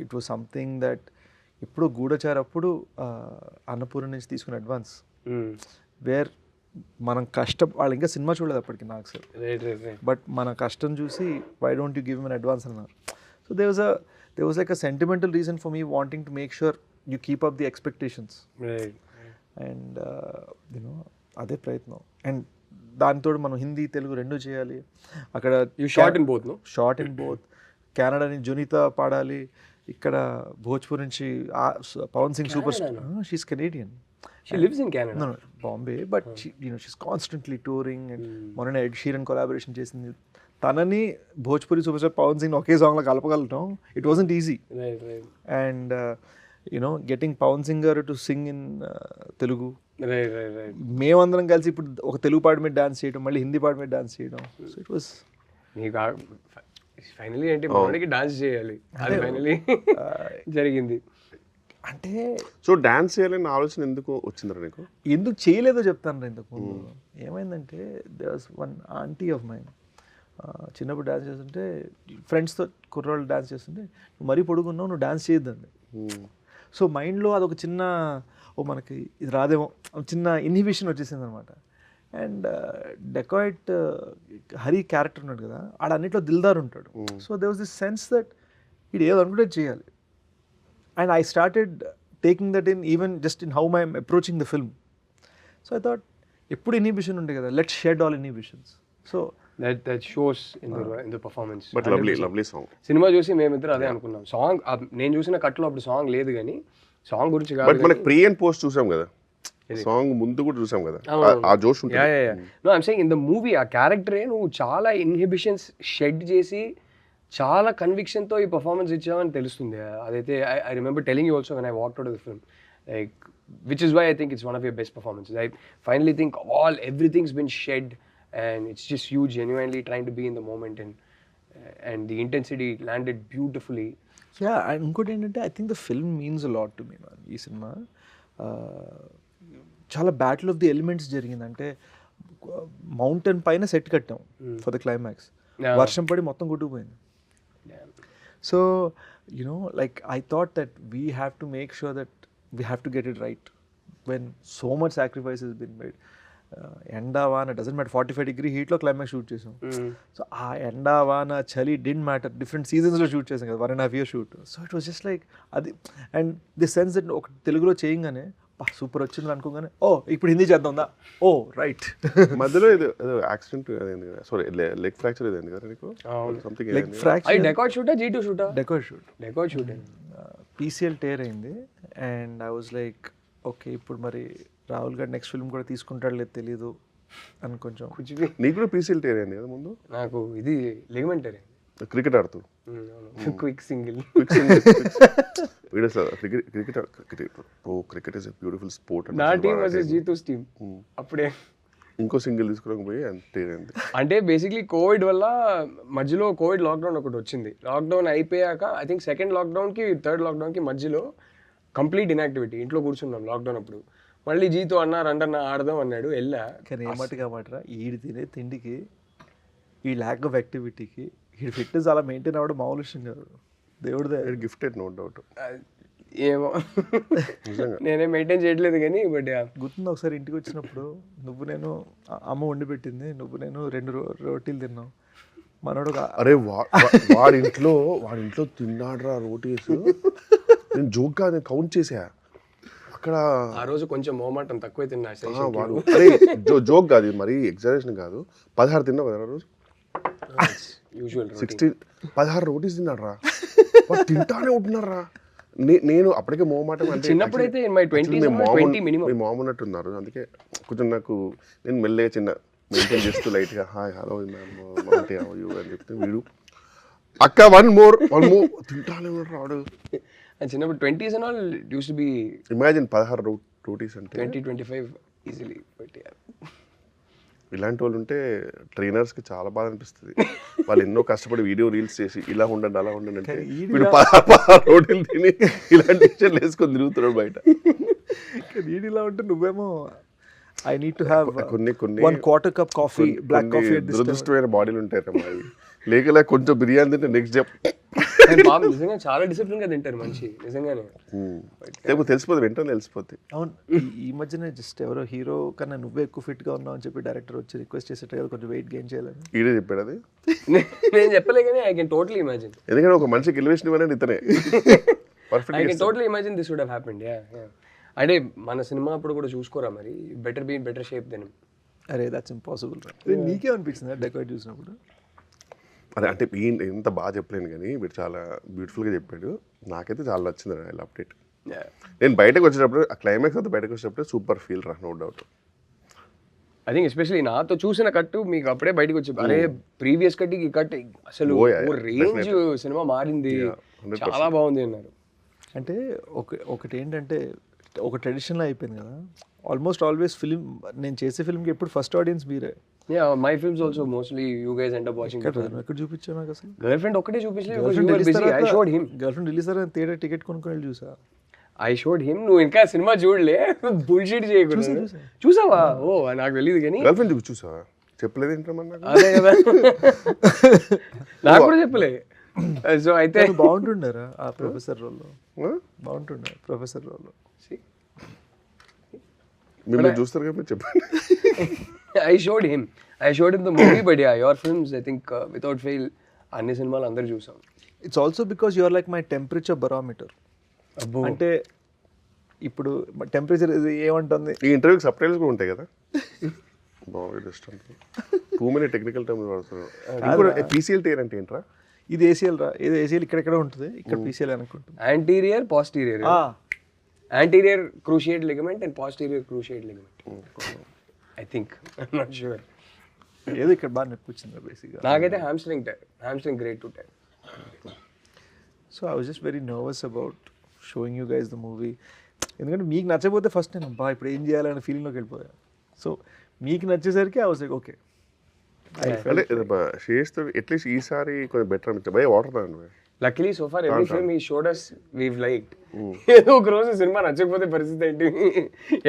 it was something that ఇప్పుడు గూఢచారి అప్పుడు అన్నపూర్ణ నుంచి తీసుకున్న అడ్వాన్స్, వేర్ మనం కష్టం, వాళ్ళు ఇంకా సినిమా చూడలేదు అప్పటికి నాకు సార్, బట్ మన కష్టం చూసి why don't you give an advance అన్నారు. So they was like a sentimental reason for me wanting to make sure you keep up the expectations, and అదే ప్రయత్నం. అండ్ దానితో మనం హిందీ తెలుగు రెండు చేయాలి. అక్కడ షార్ట్ ఇన్ బోత్ కెనడా నుంచి జునీతా పాడాలి, ఇక్కడ భోజ్పూర్ నుంచి Pawan Singh superstar, she's Canadian, she lives in Canada, no Bombay, but she's constantly touring, and మొన్న ఎడ్ షీరన్ కొలాబరేషన్ చేసింది. తనని భోజ్పూరి సూపర్ స్టార్ పవన్ సింగ్ ఒకే సాంగ్లో కలపగలటం, it wasn't easy. And getting Pawan singer to sing in Telugu, మేమందరం కలిసి ఇప్పుడు ఒక తెలుగు పాట మీద డాన్స్ చేయడం, మళ్ళీ హిందీ పాట మీద డాన్స్ చేయడం, సో ఇట్ వాస్. నీకు ఫైనలీ అంటే మనకి డాన్స్ చేయాలి, అది ఫైనలీ జరిగింది. అంటే సో డాన్స్ చేయాలని ఆలోచన ఎందుకు వచ్చిందిరా నీకు? ఎందుకు చేయలేదో చెప్తాను ఇంతకు ముందు. ఏమైందంటే they was one aunty of mind, చిన్నప్పుడు డాన్స్ చేస్తుంటే ఫ్రెండ్స్తో కుర్రోళ్ళు డాన్స్ చేస్తుంటే నువ్వు మరీ పొడుగున్నావు, నువ్వు డాన్స్ చేయొద్దండి. సో మైండ్లో అదొక చిన్న మనకి ఇది రాదేమో చిన్న ఇన్హిబిషన్ వచ్చేసింది అనమాట. అండ్ డెకాయిట్ హరి క్యారెక్టర్ ఉన్నాడు కదా, ఆడన్నిట్లో దిల్దార్ ఉంటాడు. So they was this sense that ఇది ఏదో అనుకుంటే చేయాలి. And I started taking that in even just in how I'm approaching the film. So I thought ఎప్పుడు ఇన్హిబిషన్ ఉండే కదా, let's shed all inhibitions. So that shows in the performance. But lovely song. Cinema చూసి మేమిద్దరు అదే అనుకున్నాం. సాంగ్ నేను చూసిన కట్లో అప్పుడు సాంగ్ లేదు, కానీ సాంగ్ గురించి బట్ కాదు. మనకి ప్రీ అండ్ పోస్ట్ చూసాం కదా, సాంగ్ ముందు కూడా చూసాం కదా, ఆ జోష్ ఉంటుంది. No I'm saying in the movie ఆ క్యారెక్టరే నువ్వు చాలా ఇన్హిబిషన్స్ షెడ్ చేసి చాలా కన్విక్షన్తో ఈ పర్ఫార్మెన్స్ ఇచ్చావని తెలుస్తుంది. అదైతే I remember telling you also when I walked out of the film, like which is why I think it's one of your best performances. I finally think everything's been shed and it's just you genuinely trying to be in the moment, and the intensity landed beautifully. Yeah, and ఇంకోటి ఏంటంటే I think the film means a lot to me man. ఈ సినిమా చాలా బ్యాటిల్ ఆఫ్ ది ఎలిమెంట్స్ జరిగింది. అంటే మౌంటైన్ పైన సెట్ కట్టాం ఫర్ ద క్లైమాక్స్, వర్షం పడి మొత్తం కొట్టుకుపోయింది. So you know like I thought that we have to make sure that we have to get it right when so much sacrifice has been made. ఎండా వాన డజంట్ మ్యాటర్, 45 హీట్లో క్లైమాక్స్ షూట్ చేసాం. సో ఆ ఎండా వాన చలి డింట్ మ్యాటర్, డిఫరెంట్ సీజన్స్లో షూట్ చేసాం కదా, 1.5 years shoot. So it was just like అది. అండ్ ది సెన్స్ దట్ ఒక తెలుగులో చేయగానే సూపర్ వచ్చింది అనుకోగానే ఓ ఇప్పుడు హిందీ చేద్దాందా, ఓ రైట్. మధ్యలో ఏదో యాక్సిడెంట్ అయింది కదా, సారీ లెగ్ ఫ్రాక్చర్ అయింది కదా నీకు, సంథింగ్ లెగ్ ఫ్రాక్చర్. డెకాయిట్ షూటా G2 షూటా? Dacoit shoot shoot. PCL tear అయింది. And I was like okay ఇప్పుడు మరి రాహుల్ గారు నెక్స్ట్ ఫిల్మ్ కూడా తీసుకుంటాడు లేదు తెలీదు అని కొంచెం. నీకు కూడా PCL టేర్ అయింది కదా ముందు? నాకు ఇది లిగమెంట్ అయింది క్రికెట్ ఆడుతూ. Quick single. Cricket is a beautiful sport. నా టీమ్ వర్సెస్ G2's టీమ్. అప్పుడే ఇంకో సింగిల్ తీసుకోకపోయి టేర్ అయింది. అంటే బేసిక్లీ కోవిడ్ వల్ల మధ్యలో కోవిడ్ లాక్డౌన్ ఒకటి వచ్చింది. లాక్డౌన్ అయిపోయాక ఐ థింక్ సెకండ్ లాక్డౌన్కి థర్డ్ లాక్డౌన్కి మధ్యలో కంప్లీట్ ఇన్యాక్టివిటీ, ఇంట్లో కూర్చున్నాం లాక్డౌన్ అప్పుడు. మళ్ళీ Gతో అన్న ఆడదాం అన్నాడు, వెళ్ళా. కానీ ఏమట్టుగా మాటరా ఈడు తినే తిండికి ఈ ల్యాక్ ఆఫ్ యాక్టివిటీకి ఈ ఫిట్నెస్ అలా మెయింటైన్ అవ్వడం మామూలు విషయం కాదు. దేవుడిదే గిఫ్టెడ్, నో డౌట్. ఏమో నేనే మెయింటైన్ చేయట్లేదు కానీ. బట్ గుర్తుంది ఒకసారి ఇంటికి వచ్చినప్పుడు నువ్వు నేను అమ్మ వండి పెట్టింది, నువ్వు నేను 2 రోటీలు తిన్నావు. మనోడు అరే వాడి ఇంట్లో తిన్నాడురా రోటీస్. నేను జోక్ గా నేను కౌంట్ చేసా అక్కడ. ఆ రోజు కొంచెం మోమాటం తక్కువ తిన్నా. వాడు అరే జోక్ కాదు, మరి ఎగ్జాజరేషన్ కాదు, 16 తిన్నావు కదా రోజు. 16 రోటీస్ తిన్నాడు రా, వాడు తింటానే ఉంటున్నారా. నేను అప్పటికే మోమాటం అంటే చిన్నప్పుడైతే మీ మామ ఉన్నట్టున్నారు, అందుకే కొంచెం నాకు నేను మెల్లగా చిన్న మెయింటైన్ చేస్తూ లైట్గా హాయ్ హలో అని చెప్తే వీడు అక్క వన్ మోర్ తింటానే ఉన్నాడు రాడు. చిన్నప్పుడు 20s and all used to be imagine 16 rotis అంటే 20-25 ఈజీలీ. బట్ ఇలాంటి వాళ్ళు ఉంటే ట్రైనర్స్కి చాలా బాధ అనిపిస్తుంది. వాళ్ళు ఎన్నో కష్టపడి వీడియో రీల్స్ చేసి ఇలా ఉండండి అలా ఉండండి అంటే వీడు 16 రోటీలు తిని ఇలాంటి టీషర్ట్లు వేసుకొని తిరుగుతున్నాడు బయట. వీడు ఇలా ఉంటే నువ్వేమో ఐ నీడ్ టు హ్యావ్ కొన్ని 1/4 cup కాఫీ, బ్లాక్ కాఫీ. దురదృష్టమైన బాడీలు ఉంటాయి అమ్మా, లేక కొంచెం బిర్యానీ తింటే నెక్స్ట్ డే బాబు నిజంగా చాలా డిసిప్లిన్ గా తింటారు మనిషి నిజంగానే. తెలిసిపోతుంది, వెంటనే తెలిసిపోతుంది. అవును, ఈ మధ్యనే జస్ట్ ఎవరో హీరో కన్నా నువ్వే ఎక్కువ ఫిట్ గా ఉన్నావు అని చెప్పి డైరెక్టర్ వచ్చి రిక్వెస్ట్ చేసేట కొంచెం వెయిట్ గెయిన్ చేయాలని. ఈడే చెప్పాడు అది, నేను చెప్పలే కానీ ఐ కెన్ టోటలీ ఇమాజిన్. ఎందుకంటే ఒక మనిషికి ఎలివేషన్ ఇవ్వలేదు ఇతనే. I can totally imagine this would have happened. అంటే మన సినిమా అప్పుడు కూడా చూసుకోరా మరి, better be in better shape then. అరే దట్స్ ఇంపాసిబుల్. నీకే అనిపించింది డెకాయిట్ చూసినప్పుడు? అదే అంటే ఎంత బాగా చెప్పలేను కానీ వీడు చాలా బ్యూటిఫుల్గా చెప్పాడు. నాకైతే చాలా నచ్చింది ఐ లవ్డ్ ఇట్. నేను బయటకు వచ్చేటప్పుడు ఆ క్లైమాక్స్ అంతా బయటకు వచ్చేటప్పుడు సూపర్ ఫీల్ రా, no doubt. I think especially నాతో చూసిన కట్టు మీకు అప్పుడే బయటకు వచ్చి అరే ప్రీవియస్ కట్కి ఈ కట్ అసలు రేంజ్ సినిమా మారింది, చాలా బాగుంది అన్నారు. అంటే ఒకటి ఏంటంటే ఒక ట్రెడిషన్లో అయిపోయింది కదా, ఆల్మోస్ట్ ఆల్వేస్ ఫిలిం నేను చేసే ఫిల్మ్కి ఎప్పుడు ఫస్ట్ ఆడియన్స్ మీరే. Yeah, my films also mostly you guys end up watching. ఎక్కడ చూపించావు నాకు అసలు? Girlfriend ఒక్కటే చూపించలేదు because you were busy. I showed him. Girl friend release తర్వాత థియేటర్ టికెట్ కొనుక్కొని వెళ్ళి చూసా. I showed him. నువ్వు ఇంకా సినిమా చూడలే, బుల్షిట్ చేయకూడదు. చూసావా? ఓ నాకు తెలియదు కానీ గర్ల్ ఫ్రెండ్ చూసావా? చెప్పలేదు ఏంటమ్మా? అదే కదా, నాకు కూడా చెప్పలే. సో అయితే బాగుంటుండారా ఆ ప్రొఫెసర్ రోల్లో? బాగుంటుండే ప్రొఫెసర్ రోల్లో. మిమ్మల్ని చూస్తారు కదా, చెప్పండి. I showed him the movie, but yeah, your films, I think without fail అన్ని సినిమాలు అందరు చూసాం. It's also because you are like my temperature barometer. అంటే ఇప్పుడు టెంపరేచర్ ఏమంటుంది? ఈ ఇంటర్వ్యూకి సబ్టైటిల్స్ కూడా ఉంటాయి కదా. బాగా ఇష్టం. 2 minute టెక్నికల్ టర్మ్స్ వాడుతున్నారు. ఇప్పుడు PCLT అంటే ఏంట్రా? ఇది ACL రా, ఇది ACL ఇక్కడెక్కడ ఉంటుంది, ఇక్కడ PCL అనుకుంటుంది. Anterior, posterior. Anterior cruciate ligament and posterior cruciate ligament. I think. I'm not sure. ఏదో ఇక్కడ బాగా నొప్పి వచ్చింది బేసిక్గా. నాకైతే hamstring grade 2 tear. So I was just very nervous about showing you guys the movie. ఎందుకంటే మీకు నచ్చకపోతే ఫస్ట్ నేను బా ఇప్పుడు ఏం చేయాలనే ఫీలింగ్లోకి వెళ్ళిపోయాను. సో మీకు నచ్చేసరికి ఐ వాజ్ లైక్ ఓకే. అంటే షేస్తో అట్లీస్ట్ ఈసారి కొంచెం బెటర్ అనిపించింది. భయ వాటర్ తాగండి. Luckily so far every film he showed us we've liked. ఏదో ఒక రోజు సినిమా నచ్చకపోతే పరిస్థితి ఏంటి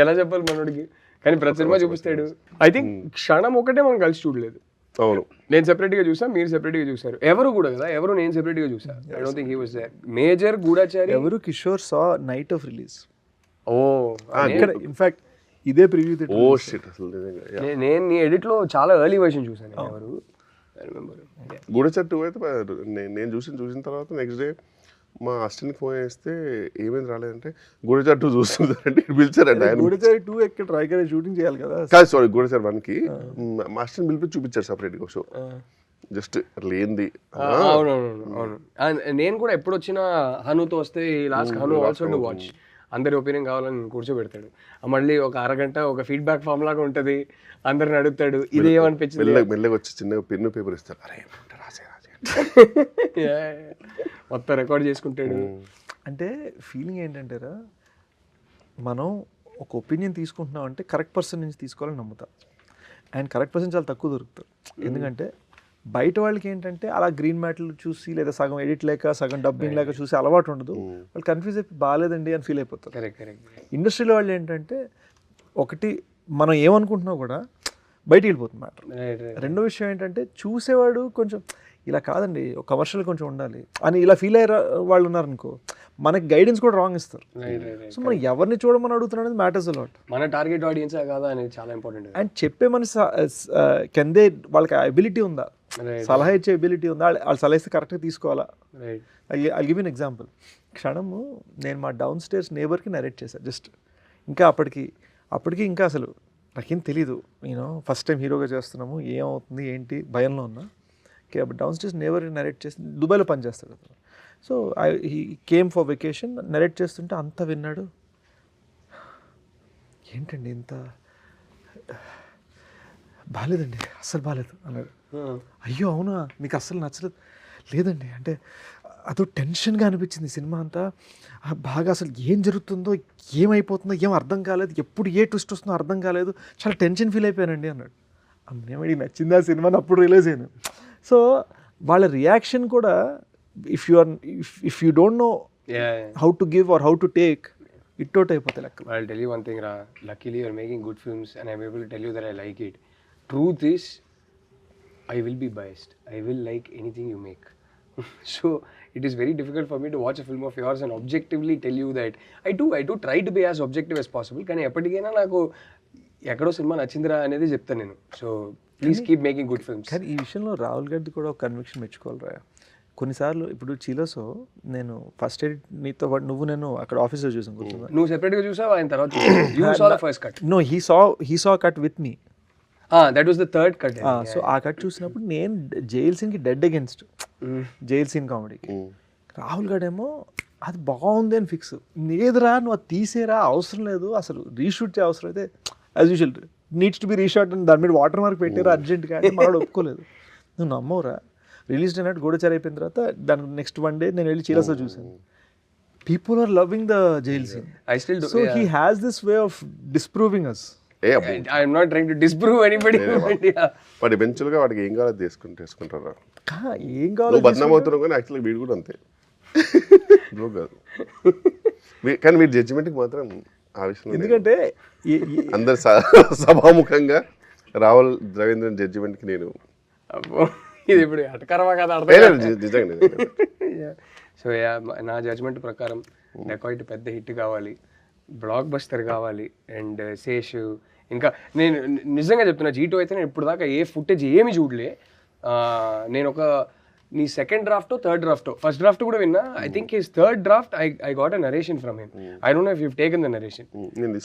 ఎలా చెప్పాలి మనోడికి? కానీ ప్రతి సినిమా చూపిస్తాడు. ఐ థింక్ క్షణం ఒకటే మనం కలిసి చూడలేదు. అవును, నేను సెపరేట్ గా చూసా, మీరు సెపరేట్ గా చూసారు. ఎవరు కూడా కదా, ఎవరు నేను సెపరేట్ గా చూసా. I don't think he was there. Major Goodachari ఎవరు Kishore saw night of release. ఓ ఇక్కడ ఇన్ఫాక్ట్ ఇదే ప్రివ్యూ థియేటర్. ఓ షిట్ అసలు నిజంగా. నేను నీ ఎడిట్ లో చాలా ఎర్లీ వర్షన్ చూసాను. ఎవరు గూఢచారి 2 అయితే నేను చూసిన తర్వాత నెక్స్ట్ డే మా అసిస్టెంట్కి ఫోన్ చేస్తే ఏమైంది రాలేదంటే గూఢచారి 2 చూస్తుందంటే పిలిచారండి ఆయన. గూఢచారి 2 ఎక్కడ రాయగానే షూటింగ్ చేయాలి కదా. కాదు సారీ, గూఢచారి 1కి మా అసిస్టెంట్ పిలిపి చూపించారు సపరేట్గా షో. జస్ట్ లేనిది. అవును. నేను కూడా ఎప్పుడు వచ్చినా హనుతో వస్తే last Hanu also to watch. అందరి ఒపీనియన్ కావాలని కూర్చోబెడతాడు. మళ్ళీ ఒక అరగంట ఒక ఫీడ్బ్యాక్ ఫామ్ లాగా ఉంటుంది. అందరిని అడుగుతాడు ఇది ఏమనిపించింది. మెల్లగా వచ్చి చిన్నగా పెన్ను పేపర్ ఇస్తారు. అరే మొత్తం రికార్డ్ చేసుకుంటాడు. అంటే ఫీలింగ్ ఏంటంటారా, మనం ఒక ఒపీనియన్ తీసుకుంటున్నాం అంటే కరెక్ట్ పర్సన్ నుంచి తీసుకోవాలని నమ్ముతా. అండ్ కరెక్ట్ పర్సన్ చాలా తక్కువ దొరుకుతారు. ఎందుకంటే బయట వాళ్ళకి ఏంటంటే అలా గ్రీన్ మ్యాట్లు చూసి లేదా సగం ఎడిట్ లేక సగం డబ్బింగ్ లేక చూసి అలవాటు ఉండదు. వాళ్ళు కన్ఫ్యూజ్ అయిపోయి బాగాలేదండి అని ఫీల్ అయిపోతారు. ఇండస్ట్రీలో వాళ్ళు ఏంటంటే ఒకటి మనం ఏమనుకుంటున్నా కూడా బయటికి వెళ్ళిపోతుంది మ్యాటర్. రెండో విషయం ఏంటంటే చూసేవాడు కొంచెం ఇలా కాదండి ఒక కమర్షియల్ కొంచెం ఉండాలి అని ఇలా ఫీల్ అయ్యే వాళ్ళు ఉన్నారనుకో, మనకి గైడెన్స్ కూడా రాంగ్ ఇస్తారు. సో మనం ఎవరిని చూడమని అడుగుతున్నాం అనేది మ్యాటర్స్ అలాట్. మన టార్గెట్ ఆడియన్స్ కాదా అనేది చాలా ఇంపార్టెంట్. అండ్ చెప్పే మన కెందే వాళ్ళకి ఎబిలిటీ ఉందా, సలహా ఇచ్చే ఎబిలిటీ ఉందా, వాళ్ళు సలహా ఇస్తే కరెక్ట్గా తీసుకోవాలా. I give an example. క్షణము నేను మా డౌన్ స్టేర్స్ నేబర్కి నరేట్ చేశాను జస్ట్. ఇంకా అప్పటికి ఇంకా అసలు నాకేం తెలీదు. నేను ఫస్ట్ టైం హీరోగా చేస్తున్నాము, ఏమవుతుంది ఏంటి భయంలో ఉన్నా. డౌన్ స్టేర్స్ నేబర్ నరేట్ చేసి దుబాయ్లో పనిచేస్తాడు అతను. So he came for vacation. Narrate చేస్తుంటే అంతా విన్నాడు. ఏంటండి ఇంత బాగాలేదండి, అస్సలు బాగాలేదు అన్నాడు. అయ్యో అవునా, మీకు అస్సలు నచ్చలేదు? లేదండి, అంటే అదో టెన్షన్గా అనిపించింది సినిమా అంతా బాగా. అసలు ఏం జరుగుతుందో ఏమైపోతుందో ఏం అర్థం కాలేదు, ఎప్పుడు ఏ ట్విస్ట్ వస్తుందో అర్థం కాలేదు, చాలా టెన్షన్ ఫీల్ అయిపోయానండి అన్నాడు. అమ్మేమడి నచ్చింది ఆ సినిమాని అప్పుడు రిలీజ్ అయ్యాను. సో వాళ్ళ రియాక్షన్ కూడా if you don't know how to give or how to take it out అయిపోతాయి లెక్క. I'll tell you one thing, Ra. Luckily you're making good films and I'm able to tell you that I like it. Truth is, I will be biased. I will like anything you make. So it is very difficult for me to watch a film of yours and objectively tell you that I do try to be as objective as possible. కానీ ఎప్పటికైనా నాకు ఎక్కడో సినిమా నచ్చిందిరా అనేది చెప్తాను నేను. So please keep making good films. కానీ ఈ విషయంలో రాహుల్ గారిది కూడా ఒక కన్విక్షన్ మెచ్చుకోవాలిరా. కొన్నిసార్లు ఇప్పుడు చీలోసో నేను ఫస్ట్ ఎయిడ్ నీతో పాటు నేను అక్కడ ఆఫీస్లో చూసాను కూర్చున్నా. నువ్వు సెపరేట్గా చూసావు, ఆయన తర్వాత you saw the first cut. No he saw cut with me. That was the third cut. So ఆ కట్ చూసినప్పుడు నేను జైల్ సీన్కి డెడ్ అగేన్స్ట్ జైల్ సీన్ కామెడీకి. రాహుల్ గాడేమో అది బాగుంది అని ఫిక్స్. లేదురా నువ్వు అది తీసేరా, అవసరం లేదు, అసలు రీషూట్ చేయ అవసరం అయితే as usual needs to be reshot అని దాని మీద వాటర్ మార్క్ పెట్టారు అర్జెంట్గా అంటే మనోడు ఒప్పుకోలేదు. నువ్వు నమ్మవురా, రిలీజ్ డే నైట్ గూఢచారి అయిపోయిన తర్వాత దానికి నెక్స్ట్ వన్ డే నేను వెళ్ళి చీలసో చూసాను. People are loving the jail scene. I still do. So he has this way of disproving us. I'm not trying to disprove anybody. వాడు ఎవెన్చువల్గా వాడికి ఏం కావాలో తీసుకుంటారా. ఏం కావాలి నువ్వు బదనాం అవుతున్నావు కానీ యాక్చువల్గా వీడు కూడా అంతే బ్రో కాదు. కానీ వీడి జడ్జిమెంట్కి మాత్రం ఆ విషయం ఎందుకంటే అందరు సభాముఖంగా రాహుల్ ద్రవీంద్రన్ జడ్జిమెంట్కి నేను ఇది ఇప్పుడు అటకరమా కదా నిజంగా. సో నా జడ్జ్మెంట్ ప్రకారం డెకాయిట్ పెద్ద హిట్ కావాలి, బ్లాక్ బస్టర్ కావాలి. అండ్ శేష్ ఇంకా నేను నిజంగా చెప్తున్నా, G2 అయితే నేను ఇప్పుడు దాకా ఏ ఫుటేజ్ ఏమి చూడలే. నేను ఒక నీ second draft third draft first draft కూడా విన్నా. I think his third draft I got a narration from him. I don't know if you've taken the narration.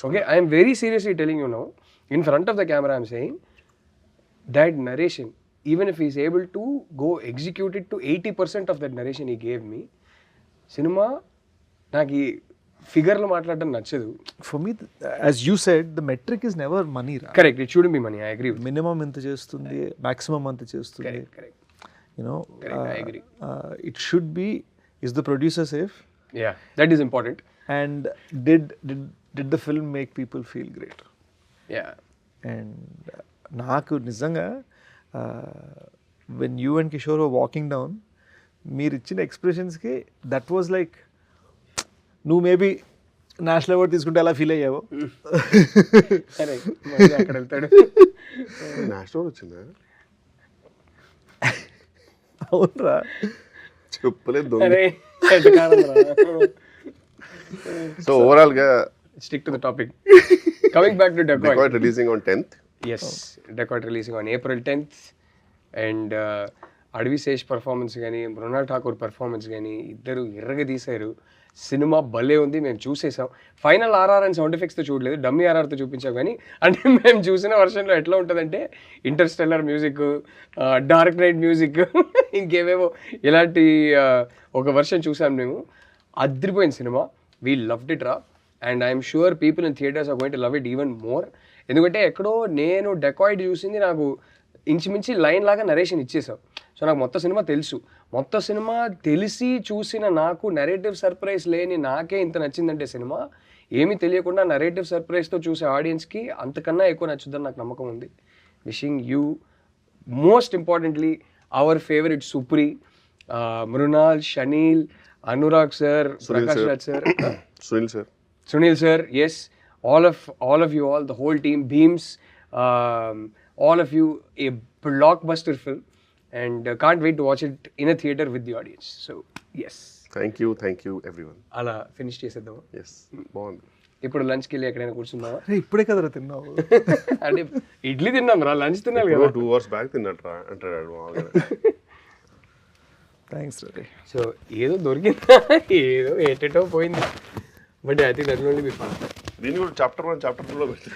Okay, I am very seriously telling you now, in front of the camera I am saying that narration, even if he is able to go execute it to 80% of that narration he gave me, సినిమా నాకు ఈ ఫిగర్లో మాట్లాడడం నచ్చదు. For me as you said the metric is never money రా. Correct, it should be money. I agree. Minimum ఎంత చేస్తుంది, మాక్సిమం ఎంత చేస్తుంది. Correct. You know, I agree. It should be, is the producer safe? Yeah, that is important. And did the film make people feel great? Yeah. And నాకు నిజంగా when you and Kishore were walking down, మీరు ఇచ్చిన ఎక్స్ప్రెషన్స్కి దట్ వాజ్ లైక్ నువ్వు మేబీ నేషనల్ అవార్డ్ తీసుకుంటే ఎలా ఫీల్ అయ్యావో. అక్కడ వెళ్తాడు. నేషనల్ వచ్చిందా? అవునరా, చెప్పలేదు. సో సో ఓవరాల్ గా stick to the topic. Coming back to Dacoit releasing on 10th. Yes, Dacoit releasing on April 10th. And అడవి శేష్ పర్ఫార్మెన్స్ కానీ మృణాల్ ఠాకూర్ పర్ఫార్మెన్స్ కానీ ఇద్దరు ఎర్రగా తీశారు. సినిమా భలే ఉంది, మేము చూసేసాం. ఫైనల్ RR అండ్ సౌండ్ ఎఫెక్ట్స్తో చూడలేదు, డమ్మీ RRతో చూపించాం. కానీ అంటే మేము చూసిన వర్షన్లో ఎట్లా ఉంటుందంటే Interstellar music, Dark Knight music, ఇంకేవేవో ఇలాంటి ఒక వర్షన్ చూసాం మేము. అదిరిపోయిన సినిమా. వీ లవ్డ్ ఇట్ రా. And I'm sure people in theatres are going to love it even more. ఎందుకంటే ఎక్కడో నేను డెకాయిడ్ చూసింది నాకు ఇంచుమించి లైన్ లాగా నరేషన్ ఇచ్చేసావు. సో నాకు మొత్తం సినిమా తెలుసు. మొత్తం సినిమా తెలిసి చూసిన నాకు నరేటివ్ సర్ప్రైజ్ లేని నాకే ఇంత నచ్చిందంటే సినిమా, ఏమీ తెలియకుండా నరేటివ్ సర్ప్రైజ్తో చూసే ఆడియన్స్కి అంతకన్నా ఎక్కువ నచ్చుద్దని నాకు నమ్మకం ఉంది. Wishing you most importantly our favourite Supri, Mrunal, Shaneel, Anurag sir, Prakash Raj sir, Sunil sir, yes, all of you all, the whole team, Beams, all of you, a blockbuster film, and can't wait to watch it in a theater with the audience. So yes, thank you everyone. అలా ఫినిష్ చేసేద్దాం. Yes, బాగుంది. ఇప్పుడు లంచ్కి వెళ్ళి ఎక్కడైనా కూర్చున్నావా? ఇప్పుడే కదరా తిన్నావు. అంటే ఇడ్లీ తిన్నాం రా, లంచ్ తినాలి కదా. 2 hours బ్యాక్ తిన్నట్రా అంటాడు. థ్యాంక్స్ రే. సో ఏదో దొరికిందా, ఏదో ఏటేటో పోయింది. But I think that will only be fun. దీన్ని కూడా చాప్టర్ 1 చాప్టర్ 2లో పెట్టి